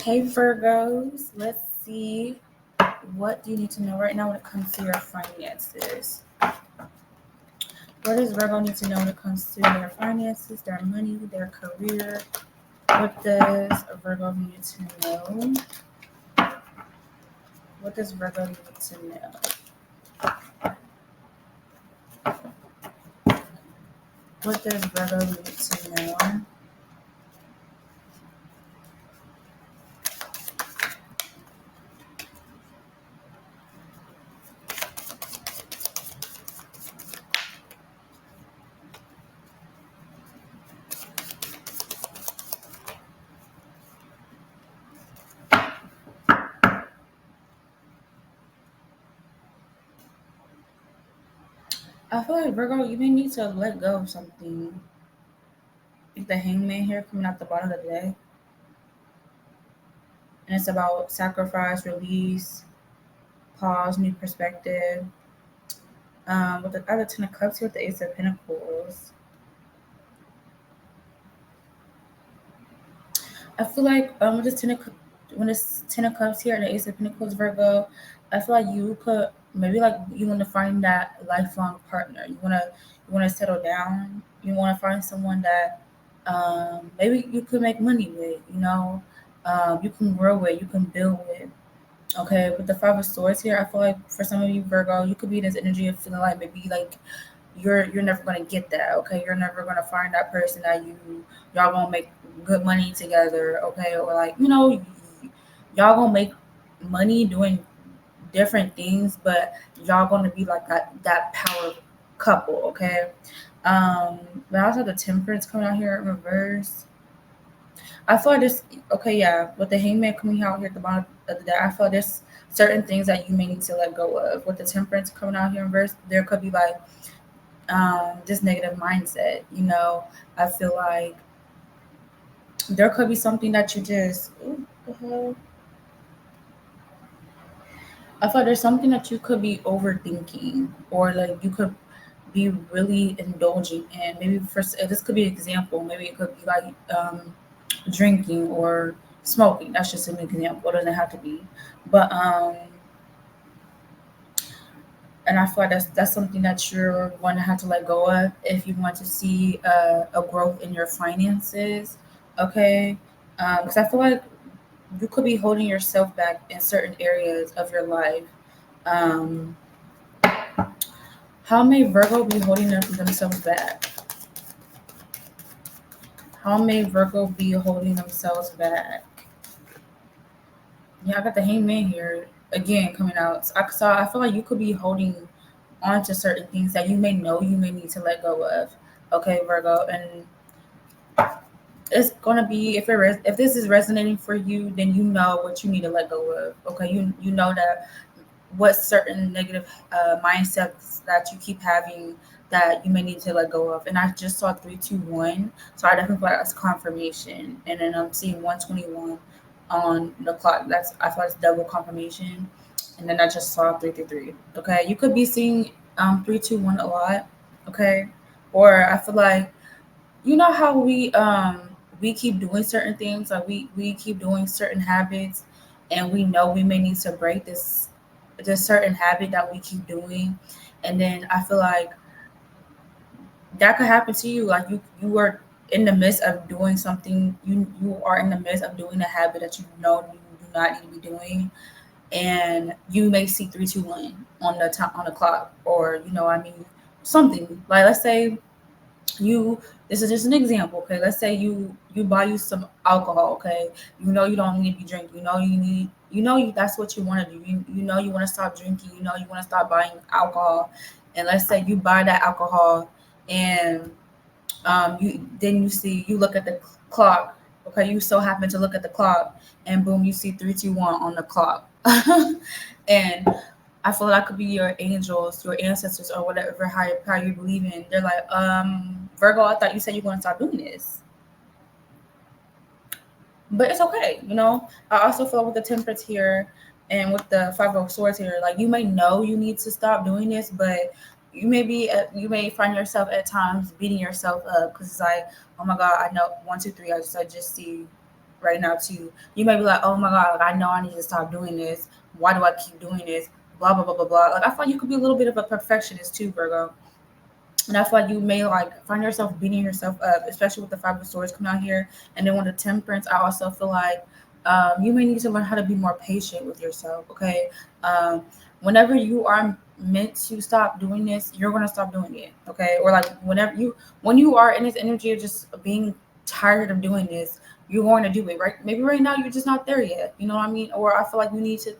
Hey Virgos, let's see, what do you need to know right now when it comes to your finances? What does Virgo need to know when it comes to their finances, their money, their career? What does Virgo need to know? What does Virgo need to know? What does Virgo need to know? I feel like Virgo, you may need to let go of something. Like the hangman here coming out the bottom of the day. And it's about sacrifice, release, pause, new perspective. With the other Ten of Cups here with the Ace of Pentacles. I feel like with this when it's Ten of Cups here and the Ace of Pentacles, Virgo, I feel like you could maybe like you want to find that lifelong partner. You wanna settle down. You want to find someone that maybe you could make money with. You can grow with. You can build with. Okay, with the Five of Swords here, I feel like for some of you Virgo, you could be in this energy of feeling like maybe like you're never gonna get that. Okay, you're never gonna find that person that y'all gonna make good money together. Okay, or like y'all gonna make money doing different things, but y'all gonna be like that power couple. Okay, but I also have the Temperance coming out here in reverse. I feel like this. Okay, yeah, with the Hangman coming out here at the bottom of the day, I feel like there's certain things that you may need to let go of. With the Temperance coming out here in reverse, there could be like this negative mindset. I feel like there could be something that you just. Ooh, the hell? I feel like there's something that you could be overthinking, or like you could be really indulging in. Maybe this could be an example. Maybe it could be like drinking or smoking. That's just an example. It doesn't have to be, but and I feel like that's something that you're going to have to let go of if you want to see a growth in your finances. Okay, because I feel like you could be holding yourself back in certain areas of your life. Um, how may Virgo be holding themselves back? How may Virgo be holding themselves back? Yeah, I got the Hangman here again coming out. I feel like you could be holding on to certain things that you may know you may need to let go of. Okay, Virgo, and it's gonna be if this is resonating for you, then you know what you need to let go of. Okay, you know that what certain negative mindsets that you keep having that you may need to let go of. And I just saw 321, so I definitely feel like that's confirmation. And then I'm seeing 121 on the clock. I thought it's double confirmation. And then I just saw 333. Okay, you could be seeing 321 a lot. Okay, or I feel like how we keep doing certain things, like we keep doing certain habits, and we know we may need to break this certain habit that we keep doing, and then I feel like that could happen to you, like you are in the midst of doing something, you are in the midst of doing a habit that you know you do not need to be doing, and you may see 321 on the time on the clock, or something like, let's say you this is just an example. Okay, let's say you buy you some alcohol. Okay, you don't need to be drinking, that's what you want to do, you want to stop drinking, you want to stop buying alcohol, and let's say you buy that alcohol, and you look at the clock. Okay, you so happen to look at the clock, and boom, you see 321 on the clock. And I feel like that could be your angels, your ancestors, or whatever higher power you believe in. They're like, Virgo, I thought you said you want to stop doing this. But it's okay, I also feel with the Temperance here and with the Five of Swords here, like you may know you need to stop doing this, but you may find yourself at times beating yourself up because it's like, oh my God, I know 1, 2, 3. I just see right now too. You may be like, oh my god, like I know I need to stop doing this. Why do I keep doing this? Blah blah blah blah blah. Like I feel like you could be a little bit of a perfectionist too, Virgo. And I feel like you may like find yourself beating yourself up, especially with the Five of Swords coming out here. And then with the Temperance, I also feel like you may need to learn how to be more patient with yourself. Okay, um, whenever you are meant to stop doing this, you're gonna stop doing it. Okay, or like when you are in this energy of just being tired of doing this, you're going to do it. Right? Maybe right now you're just not there yet. You know what I mean? Or I feel like you need to,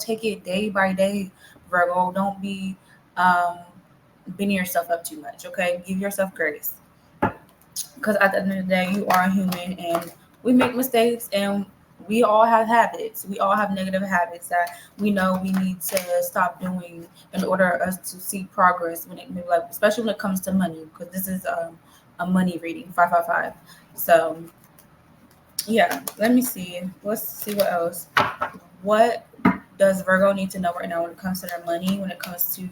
take it day by day. Virgo, don't be. Um, beating yourself up too much. Okay, give yourself grace because at the end of the day, you are a human and we make mistakes and we all have habits. We all have negative habits that we know we need to stop doing in order us to see progress. When it maybe like especially when it comes to money, because this is a money reading 555. So yeah, let me see. Let's see what else. What does Virgo need to know right now when it comes to their money? When it comes to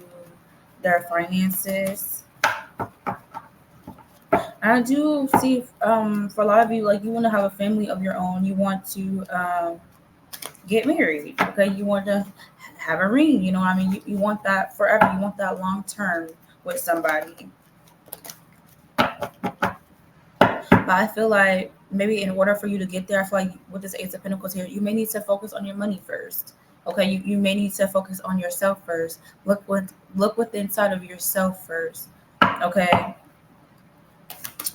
their finances? I do see for a lot of you, like you want to have a family of your own. You want to get married. Okay, you want to have a ring. You know what I mean? You want that forever. You want that long term with somebody. But I feel like maybe in order for you to get there, I feel like with this Ace of Pentacles here, you may need to focus on your money first. Okay, you may need to focus on yourself first. Look with inside of yourself first. Okay,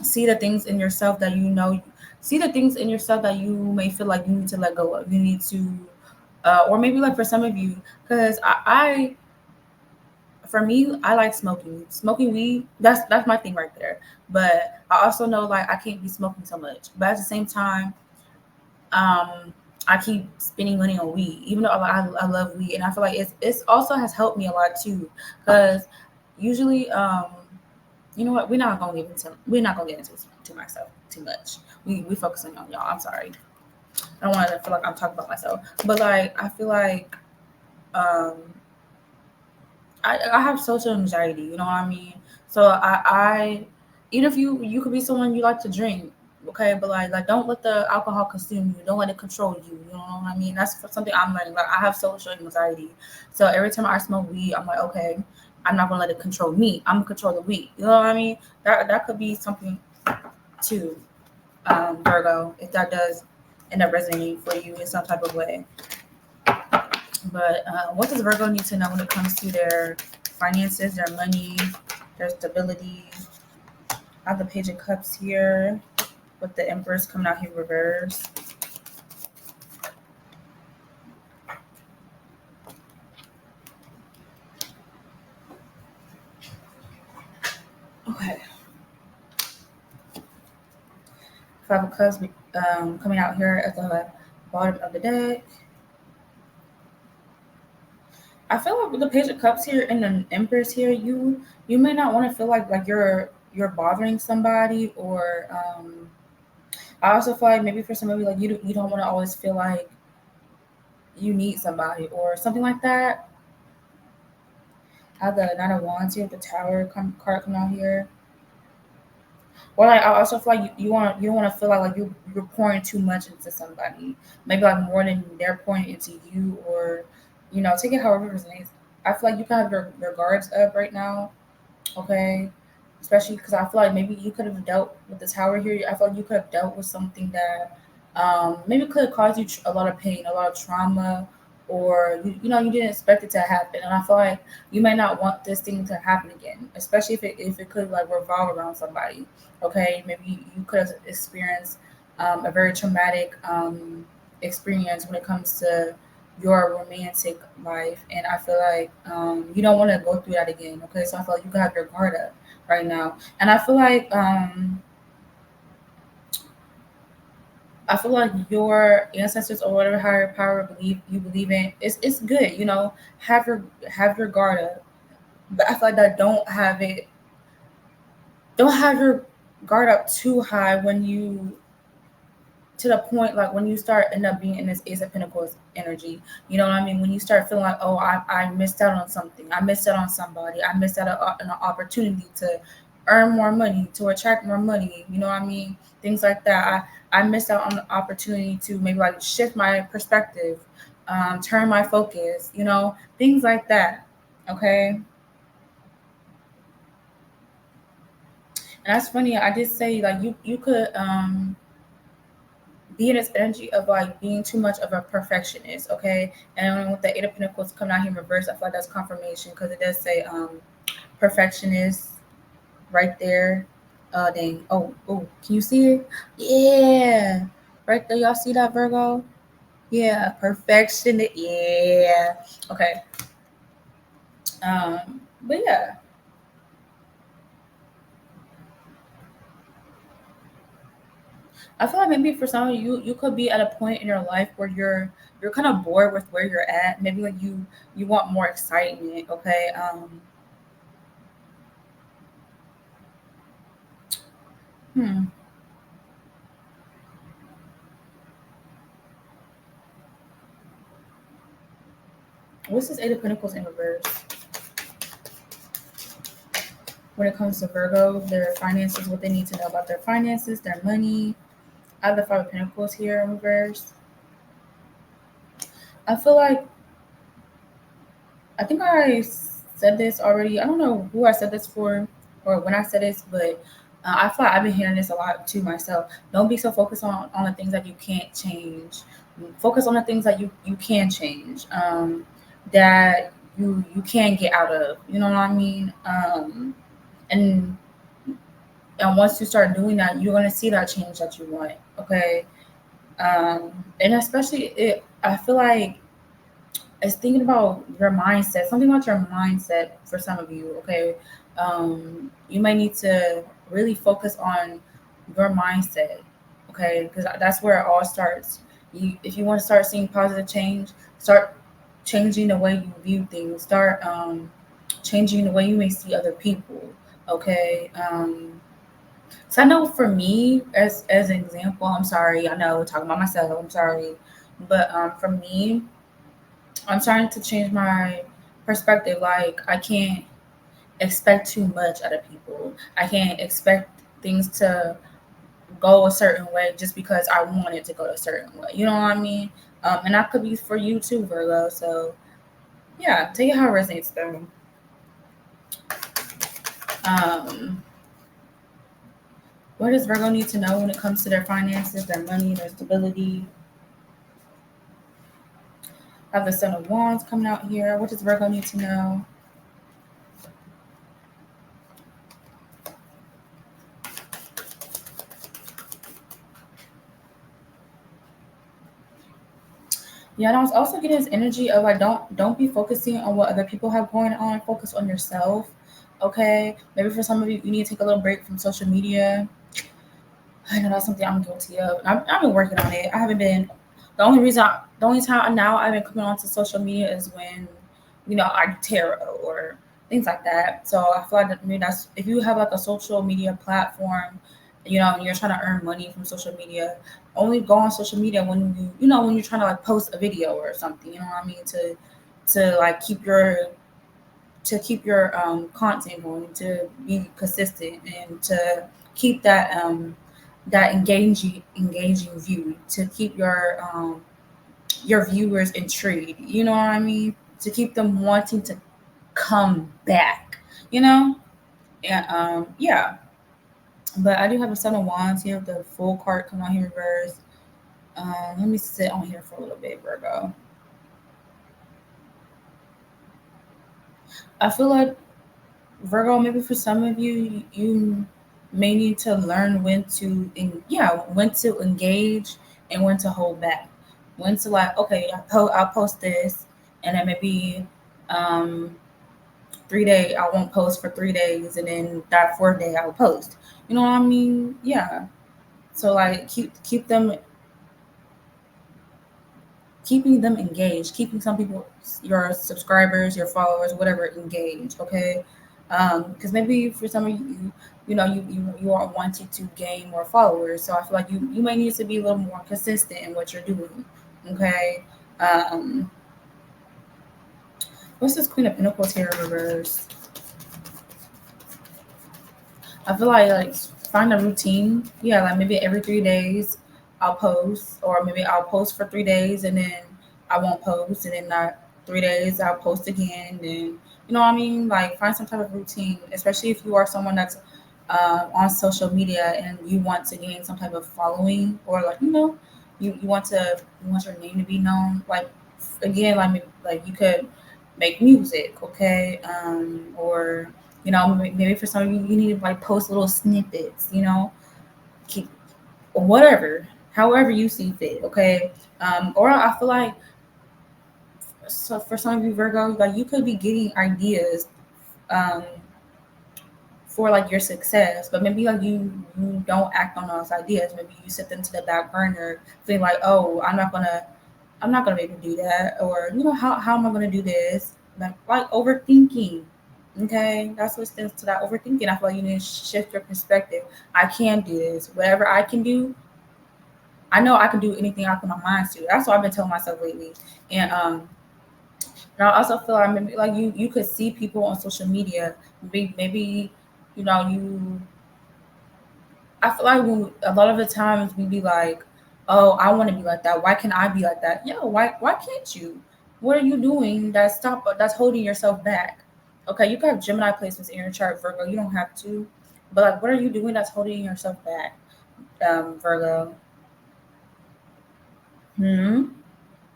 see the things in yourself that you know. See the things in yourself that you may feel like you need to let go of. You need to, or maybe like for some of you, because for me, I like smoking. Smoking weed, that's my thing right there. But I also know like I can't be smoking so much. But at the same time, um, I keep spending money on weed, even though I love weed, and I feel like it's also has helped me a lot too. Because usually, you know what, we're not gonna get into to myself too much. We focusing on y'all. I'm sorry. I don't want to feel like I'm talking about myself, but like I feel like um I have social anxiety, you know what I mean? So I even if you could be someone you like to drink, okay, but like don't let the alcohol consume you. Don't let it control you. You know what I mean? That's something I'm learning. Like I have social anxiety, so every time I smoke weed, I'm like, okay, I'm not gonna let it control me. I'm gonna control the weed. You know what I mean? That could be something too, Virgo, if that does end up resonating for you in some type of way. But what does Virgo need to know when it comes to their finances, their money, their stability? I have the Page of Cups here with the Empress coming out here reverse. Okay. Five of Cups coming out here at the bottom of the deck. I feel like with the Page of Cups here and the Empress here, you may not want to feel like you're bothering somebody, or I also feel like maybe for some of you like you don't want to always feel like you need somebody or something like that. I have the Nine of Wands here, the Tower card coming out here. Or like I also feel like you don't want to feel like you're pouring too much into somebody. Maybe like more than they're pouring into you, or take it however it resonates. I feel like you can have your guards up right now, okay? Especially because I feel like maybe you could have dealt with the Tower here. I feel like you could have dealt with something that maybe could have caused you a lot of pain, a lot of trauma, or you didn't expect it to happen. And I feel like you may not want this thing to happen again, especially if it could like revolve around somebody. Okay, maybe you could have experienced a very traumatic experience when it comes to your romantic life, and I feel like you don't want to go through that again. Okay, so I feel like you can have your guard up right now, and I feel like your ancestors or whatever higher power believe in, it's good. Have your guard up, but I feel like that don't have your guard up too high when you to the point like when you start end up being in this Ace of Pentacles energy. You know what I mean? When you start feeling like, oh, I missed out on something, I missed out on somebody, I missed out on an opportunity to earn more money, to attract more money. You know what I mean? Things like that. I missed out on the opportunity to maybe like shift my perspective, turn my focus, things like that. Okay. And that's funny. I did say like you could be in this energy of like being too much of a perfectionist, okay? And with the Eight of Pentacles coming out here in reverse, I feel like that's confirmation because it does say perfectionist right there. Dang. Oh, can you see it? Yeah. Right there. Y'all see that, Virgo? Yeah. Perfectionist. Yeah. Okay. But yeah. I feel like maybe for some of you could be at a point in your life where you're kind of bored with where you're at. Maybe like you want more excitement, okay? Hmm. What's this Eight of Pentacles in reverse? When it comes to Virgo, their finances, what they need to know about their finances, their money. I have the Five of Pentacles here in reverse. I feel like I think I said this already. I don't know who I said this for or when I said this, but I feel like I've been hearing this a lot to myself. Don't be so focused on the things that you can't change. Focus on the things that you can change. That you can get out of. You know what I mean? And and once you start doing that, you're gonna see that change that you want. Okay. And especially I feel like it's thinking about your mindset, something about your mindset for some of you. Okay. You might need to really focus on your mindset. Okay, because that's where it all starts. If you want to start seeing positive change, start changing the way you view things. Start changing the way you may see other people. Okay. So I know for me, as an example, I'm sorry, I know talking about myself, I'm sorry, but for me, I'm starting to change my perspective. Like I can't expect too much out of people. I can't expect things to go a certain way just because I want it to go a certain way. You know what I mean? And that could be for you too, Virgo. So yeah, take it how it resonates though. Um, what does Virgo need to know when it comes to their finances, their money, their stability? I have the Son of Wands coming out here. What does Virgo need to know? Yeah, and I was also getting this energy of like don't be focusing on what other people have going on. Focus on yourself. Okay. Maybe for some of you, you need to take a little break from social media. I know that's something I'm guilty of. I've been working on it. I haven't been. The only time now I've been coming onto social media is when, I do tarot or things like that. So I feel like maybe that's if you have like a social media platform, and you're trying to earn money from social media, only go on social media when when you're trying to like post a video or something. You know what I mean? To like keep your content going, to be consistent, and to keep that engaging view, to keep your viewers intrigued. You know what I mean? To keep them wanting to come back. You know, and yeah. But I do have a Son of Wands here, the full card come on here in reverse. Let me sit on here for a little bit, Virgo. I feel like Virgo, maybe for some of you, you may need to learn when to engage and when to hold back. When to like, okay, I'll post this, and then maybe um 3 day I won't post for 3 days, and then that fourth day I'll post. You know what I mean? Yeah. So like keeping them engaged, keeping some people, your subscribers, your followers, whatever, engaged. Okay, because maybe for some of you, you are wanting to gain more followers. So I feel like you may need to be a little more consistent in what you're doing. Okay, um, what's this Queen of Pentacles here in reverse? I feel like find a routine. Yeah, like maybe every 3 days I'll post, or maybe I'll post for 3 days and then I won't post, and then not 3 days I'll post again. And then you know what I mean? Like find some type of routine, especially if you are someone that's on social media and you want to gain some type of following, or like you want your name to be known. Like again, like you could make music, okay, or maybe for some of you, you need to like post little snippets, keep whatever, however you see fit, okay. Or I feel like, so for some of you Virgo, like you could be getting ideas um, for like your success, but maybe like you don't act on those ideas. Maybe you set them to the back burner, feeling like, oh, I'm not gonna be able to do that, or how am I gonna do this? Like overthinking. Okay, that's what stems to that overthinking. I feel like you need to shift your perspective. I can do this. Whatever I can do, I know I can do anything I put my mind to. That's what I've been telling myself lately. And I also feel like maybe like you could see people on social media. Maybe you. I feel like a lot of the times we be like, oh, I want to be like that. Why can't I be like that? Yo, why can't you? What are you doing that's holding yourself back? Okay, you can have Gemini placements in your chart, Virgo. You don't have to. But like what are you doing that's holding yourself back, Virgo? Hmm.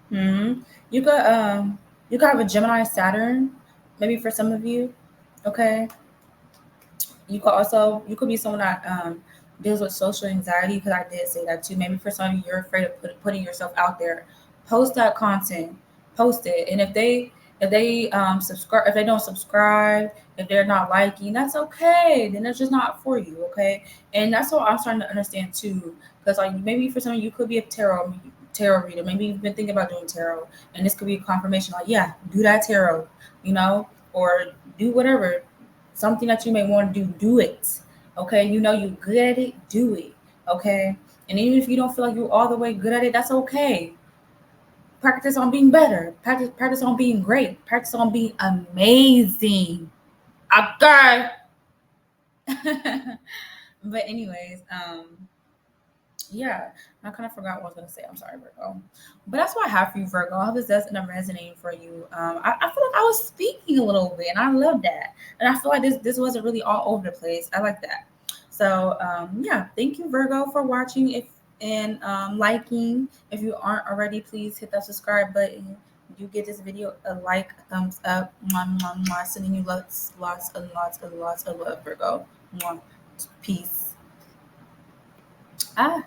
Hmm. You could you could have a Gemini Saturn, maybe for some of you. Okay. You could be someone that deals with social anxiety, because I did say that too. Maybe for some of you, you're afraid of putting yourself out there. Post that content, post it, and if they subscribe, if they don't subscribe, if they're not liking, that's okay. Then it's just not for you, okay? And that's what I'm starting to understand too, because like maybe for some of you, could be a tarot reader. Maybe you've been thinking about doing tarot, and this could be a confirmation. Like, yeah, do that tarot, or do whatever, something that you may want to do it. Okay, you're good at it, do it. Okay, and even if you don't feel like you're all the way good at it, that's okay. Practice on being better. Practice on being great. Practice on being amazing. Okay. But anyways, yeah, I kind of forgot what I was gonna say. I'm sorry, Virgo. But that's what I have for you, Virgo. I hope this does end up resonating for you. I feel like I was speaking a little bit, and I love that. And I feel like this wasn't really all over the place. I like that. So yeah, thank you, Virgo, for watching. If and liking. If you aren't already, please hit that subscribe button. You give this video a like, a thumbs up. Mwah, mwah, mwah. Sending you lots and lots and lots of love, Virgo. Mwah. Peace. Ah.